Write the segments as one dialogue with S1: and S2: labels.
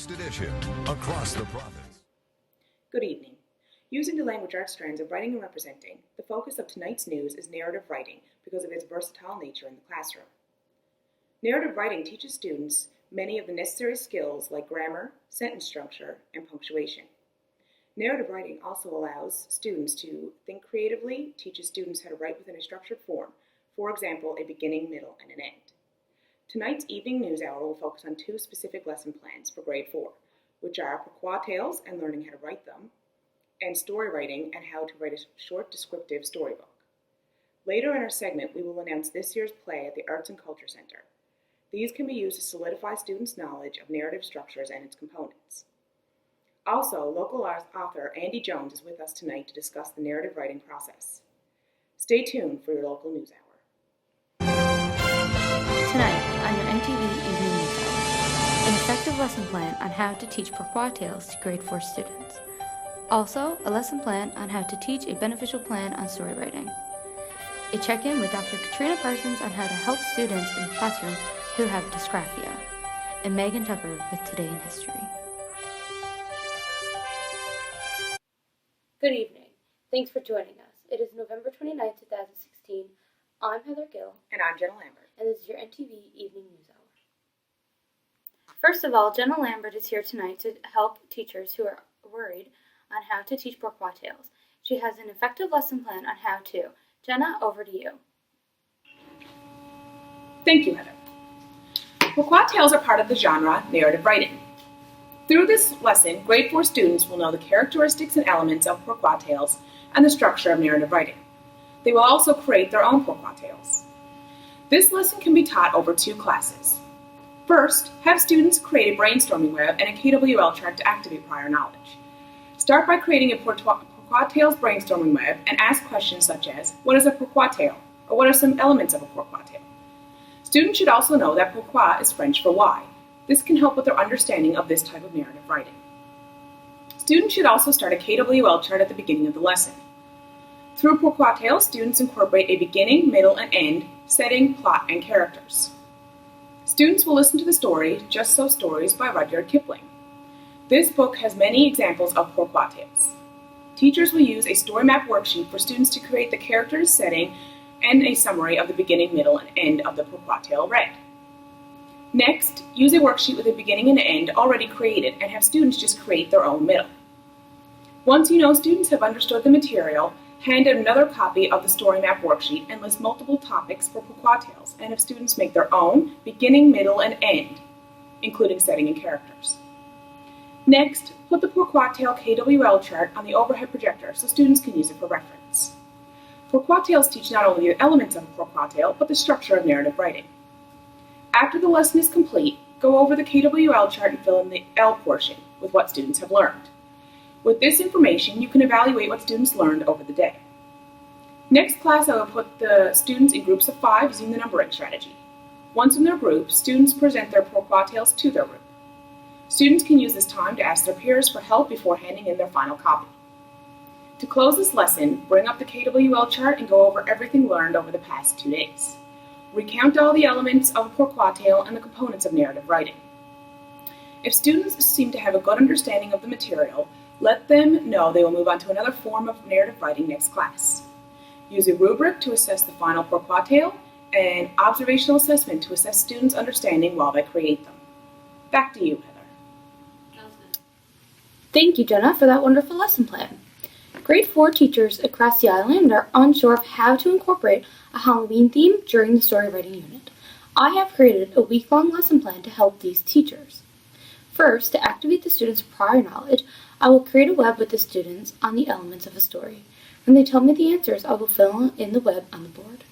S1: Next edition, Across the Province.
S2: Good evening. Using the language arts strands of writing and representing, the focus of tonight's news is narrative writing because of its versatile nature in the classroom. Narrative writing teaches students many of the necessary skills like grammar, sentence structure, and punctuation. Narrative writing also allows students to think creatively, teaches students how to write within a structured form, for example, a beginning, middle, and an end. Tonight's evening news hour will focus on two specific lesson plans for grade 4, which are pourquoi tales and learning how to write them, and story writing and how to write a short descriptive storybook. Later in our segment, we will announce this year's play at the Arts and Culture Center. These can be used to solidify students' knowledge of narrative structures and its components. Also, local author Andy Jones is with us tonight to discuss the narrative writing process. Stay tuned for your local news hour.
S3: Tonight on your NTV Evening News Hour, an effective lesson plan on how to teach pourquoi tales to grade 4 students. Also, a lesson plan on how to teach a beneficial plan on story writing. A check-in with Dr. Katrina Parsons on how to help students in the classroom who have dysgraphia. And Megan Tucker with Today in History.
S4: Good evening. Thanks for joining us. It is November 29, 2016. I'm Heather Gill.
S2: And I'm Jenna Lambert.
S4: And this is your NTV Evening News Hour. First of all, Jenna Lambert is here tonight to help teachers who are worried on how to teach pourquoi tales. She has an effective lesson plan on how to. Jenna, over to you.
S2: Thank you, Heather. Pourquoi tales are part of the genre narrative writing. Through this lesson, grade 4 students will know the characteristics and elements of pourquoi tales and the structure of narrative writing. They will also create their own pourquoi tales. This lesson can be taught over 2 classes. First, have students create a brainstorming web and a KWL chart to activate prior knowledge. Start by creating a pourquoi tales brainstorming web and ask questions such as, what is a pourquoi tale? Or what are some elements of a pourquoi tale? Students should also know that pourquoi is French for why. This can help with their understanding of this type of narrative writing. Students should also start a KWL chart at the beginning of the lesson. Through pourquoi tales, students incorporate a beginning, middle, and end, setting, plot, and characters. Students will listen to the story, Just So Stories by Rudyard Kipling. This book has many examples of pourquoi tales. Teachers will use a story map worksheet for students to create the characters, setting, and a summary of the beginning, middle, and end of the pourquoi tale read. Next, use a worksheet with a beginning and end already created and have students just create their own middle. Once you know students have understood the material, hand in another copy of the story map worksheet and list multiple topics for pourquoi tales and have students make their own beginning, middle, and end, including setting and characters. Next, put the pourquoi tale KWL chart on the overhead projector so students can use it for reference. Pourquoi tales teach not only the elements of a pourquoi tale, but the structure of narrative writing. After the lesson is complete, go over the KWL chart and fill in the L portion with what students have learned. With this information, you can evaluate what students learned over the day. Next class, I will put the students in groups of 5 using the numbering strategy. Once in their group, students present their pourquoi tales to their group. Students can use this time to ask their peers for help before handing in their final copy. To close this lesson, bring up the KWL chart and go over everything learned over the past 2 days. Recount all the elements of a pourquoi tale and the components of narrative writing. If students seem to have a good understanding of the material, let them know they will move on to another form of narrative writing next class. Use a rubric to assess the final pourquoi tale and observational assessment to assess students' understanding while they create them. Back to you, Heather.
S4: Thank you, Jenna, for that wonderful lesson plan. Grade 4 teachers across the island are unsure of how to incorporate a Halloween theme during the story writing unit. I have created a week-long lesson plan to help these teachers. First, to activate the students' prior knowledge, I will create a web with the students on the elements of a story. When they tell me the answers, I will fill in the web on the board.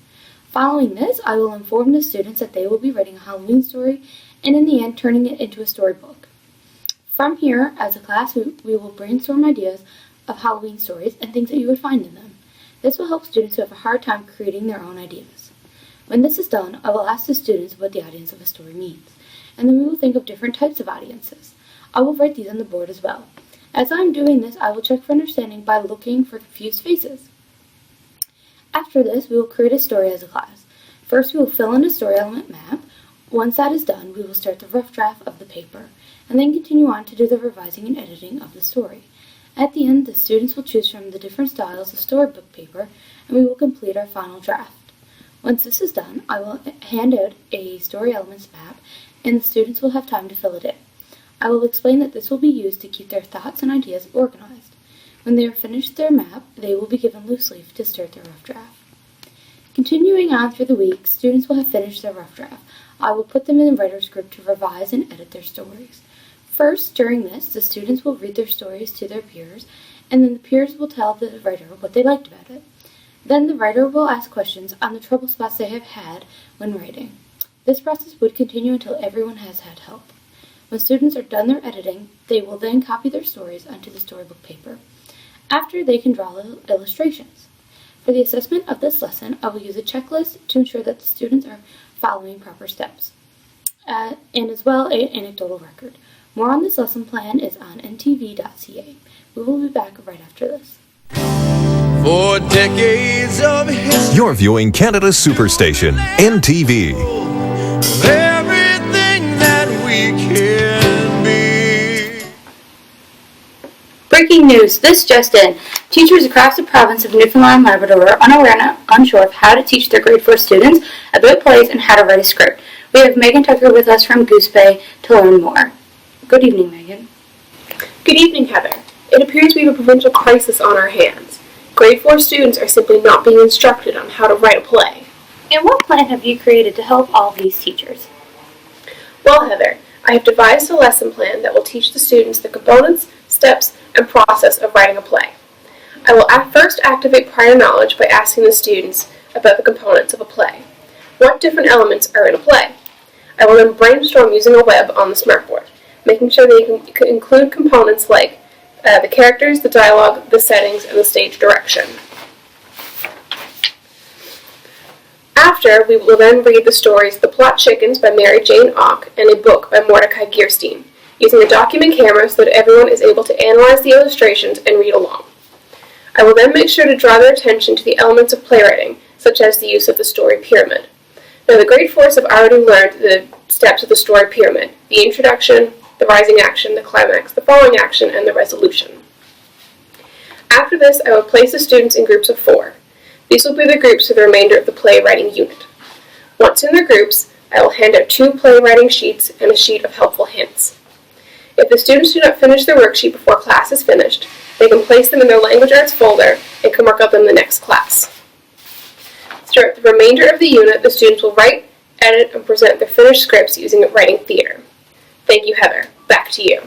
S4: Following this, I will inform the students that they will be writing a Halloween story and in the end turning it into a storybook. From here, as a class, we will brainstorm ideas of Halloween stories and things that you would find in them. This will help students who have a hard time creating their own ideas. When this is done, I will ask the students what the audience of a story means, and then we will think of different types of audiences. I will write these on the board as well. As I am doing this, I will check for understanding by looking for confused faces. After this, we will create a story as a class. First, we will fill in a story element map. Once that is done, we will start the rough draft of the paper. and then continue on to do the revising and editing of the story. At the end, the students will choose from the different styles of storybook paper, and we will complete our final draft. Once this is done, I will hand out a story elements map, and the students will have time to fill it in. I will explain that this will be used to keep their thoughts and ideas organized. When they are finished their map, they will be given loose leaf to start their rough draft. Continuing on through the week, students will have finished their rough draft. I will put them in the writer's group to revise and edit their stories. First, during this, the students will read their stories to their peers, and then the peers will tell the writer what they liked about it. Then the writer will ask questions on the trouble spots they have had when writing. This process would continue until everyone has had help. When students are done their editing, they will then copy their stories onto the storybook paper. After, they can draw illustrations. For the assessment of this lesson, I will use a checklist to ensure that the students are following proper steps, and as well an anecdotal record. More on this lesson plan is on ntv.ca. We will be back right after this.
S1: For decades of history,
S5: You're viewing Canada's superstation, NTV.
S1: everything that we can be.
S4: Breaking news, this just in. Teachers across the province of Newfoundland and Labrador are unaware and unsure of how to teach their grade 4 students about plays and how to write a script. We have Megan Tucker with us from Goose Bay to learn more. Good evening, Megan.
S2: Good evening, Heather. It appears we have a provincial crisis on our hands. Grade 4 students are simply not being instructed on how to write a play.
S4: And what plan have you created to help all these teachers?
S2: Well, Heather, I have devised a lesson plan that will teach the students the components, steps, and process of writing a play. I will first activate prior knowledge by asking the students about the components of a play. What different elements are in a play? I will then brainstorm using a web on the smartboard, making sure they can include components like the characters, the dialogue, the settings, and the stage direction. After, we will then read the stories The Plot Chickens by Mary Jane Auck and A Book by Mordecai Geerstein, using a document camera so that everyone is able to analyze the illustrations and read along. I will then make sure to draw their attention to the elements of playwriting, such as the use of the story pyramid. Now, the grade 4s have already learned the steps of the story pyramid: the introduction, the rising action, the climax, the falling action, and the resolution. After this, I will place the students in groups of 4. These will be the groups for the remainder of the playwriting unit. Once in the groups, I will hand out 2 playwriting sheets and a sheet of helpful hints. If the students do not finish their worksheet before class is finished, they can place them in their language arts folder and can mark up them in the next class. Throughout the remainder of the unit, the students will write, edit, and present their finished scripts using writing theater. Thank you, Heather. Back to you.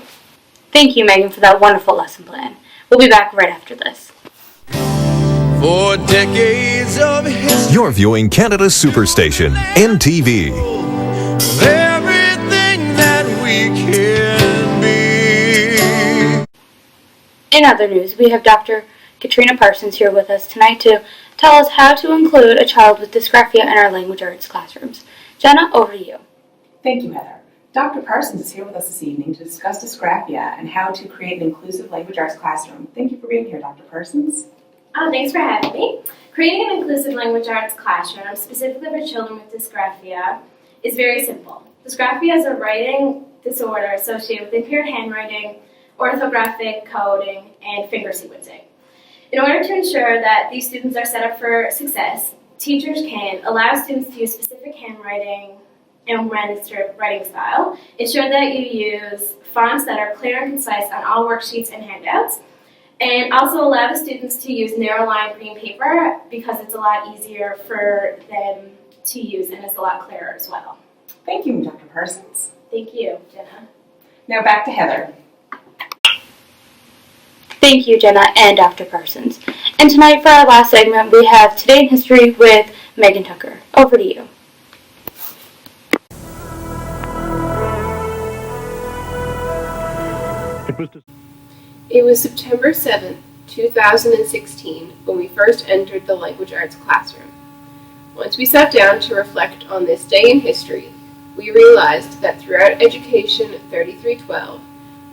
S4: Thank you, Megan, for that wonderful lesson plan. We'll be back right after this.
S1: For decades of history,
S5: You're viewing Canada's superstation, NTV.
S1: everything that we can be.
S4: In other news, we have Dr. Katrina Parsons here with us tonight to tell us how to include a child with dysgraphia in our language arts classrooms. Jenna, over to you.
S2: Thank you, Heather. Dr. Parsons is here with us this evening to discuss dysgraphia and how to create an inclusive language arts classroom. Thank you for being here, Dr. Parsons.
S6: Thanks for having me. Creating an inclusive language arts classroom, specifically for children with dysgraphia, is very simple. Dysgraphia is a writing disorder associated with impaired handwriting, orthographic coding, and finger sequencing. In order to ensure that these students are set up for success, teachers can allow students to use specific handwriting and registered writing style, ensure that you use fonts that are clear and concise on all worksheets and handouts, and also allow the students to use narrow line green paper because it's a lot easier for them to use and it's a lot clearer as well.
S2: Thank you, Dr. Parsons.
S6: Thank you, Jenna.
S2: Now back to Heather.
S4: Thank you, Jenna and Dr. Parsons. And tonight for our last segment, we have Today in History with Megan Tucker. Over to you.
S2: It was September 7th, 2016, when we first entered the language arts classroom. Once we sat down to reflect on this day in history, we realized that throughout Education 3312,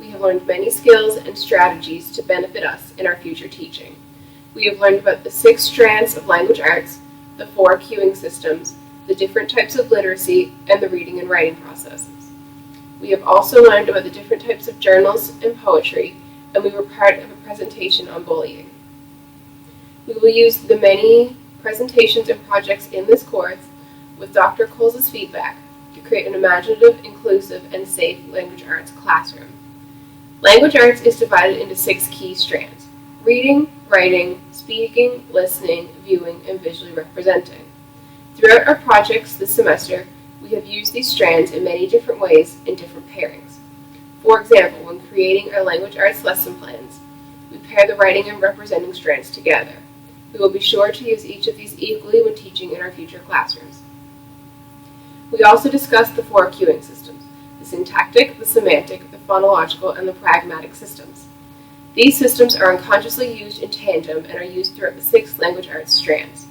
S2: we have learned many skills and strategies to benefit us in our future teaching. We have learned about the 6 strands of language arts, the 4 cueing systems, the different types of literacy, and the reading and writing processes.
S7: We have also learned about the different types of journals and poetry, and we were part of a presentation on bullying. We will use the many presentations and projects in this course with Dr. Coles' feedback to create an imaginative, inclusive, and safe language arts classroom. Language arts is divided into 6 key strands: reading, writing, speaking, listening, viewing, and visually representing. Throughout our projects this semester, we have used these strands in many different ways in different pairings. For example, when creating our language arts lesson plans, we pair the writing and representing strands together. We will be sure to use each of these equally when teaching in our future classrooms. We also discussed the 4 cueing systems: the syntactic, the semantic, the phonological, and the pragmatic systems. These systems are unconsciously used in tandem and are used throughout the 6 language arts strands.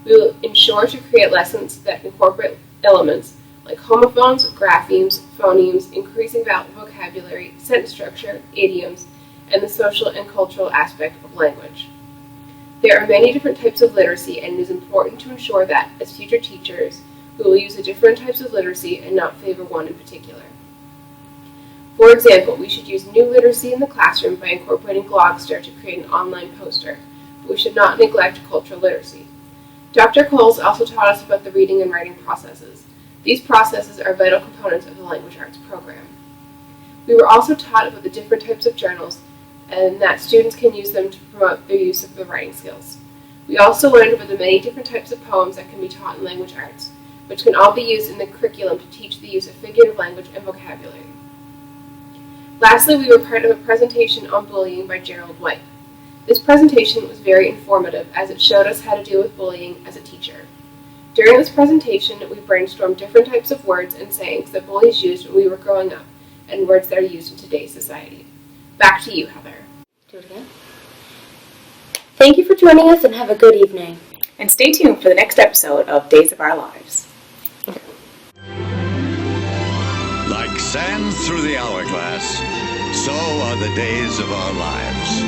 S7: We will ensure to create lessons that incorporate elements like homophones, graphemes, phonemes, increasing vocabulary, sentence structure, idioms, and the social and cultural aspect of language. There are many different types of literacy, and it is important to ensure that, as future teachers, we will use the different types of literacy and not favor one in particular. For example, we should use new literacy in the classroom by incorporating Glogster to create an online poster, but we should not neglect cultural literacy. Dr. Coles also taught us about the reading and writing processes. These processes are vital components of the language arts program. We were also taught about the different types of journals and that students can use them to promote their use of the writing skills. We also learned about the many different types of poems that can be taught in language arts, which can all be used in the curriculum to teach the use of figurative language and vocabulary. Lastly, we were part of a presentation on bullying by Gerald White. This presentation was very informative as it showed us how to deal with bullying as a teacher. During this presentation, we brainstormed different types of words and sayings that bullies used when we were growing up, and words that are used in today's society. Back to you, Heather.
S4: Do it again. Thank you for joining us and have a good evening.
S2: And stay tuned for the next episode of Days of Our Lives.
S8: Like sand through the hourglass, so are the days of our lives.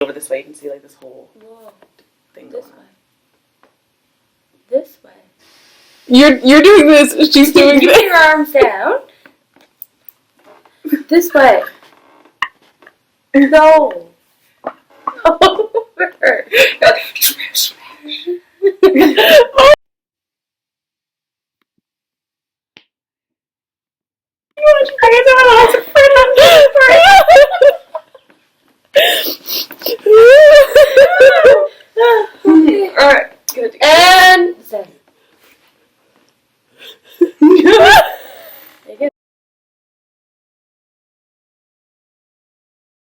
S2: Over this way, you can see like this whole thing going on.
S4: This way.
S2: You're doing this. She's doing
S4: Keep
S2: this.
S4: your arms down. This way. No. Over.
S2: Alright, good.
S4: And Zen.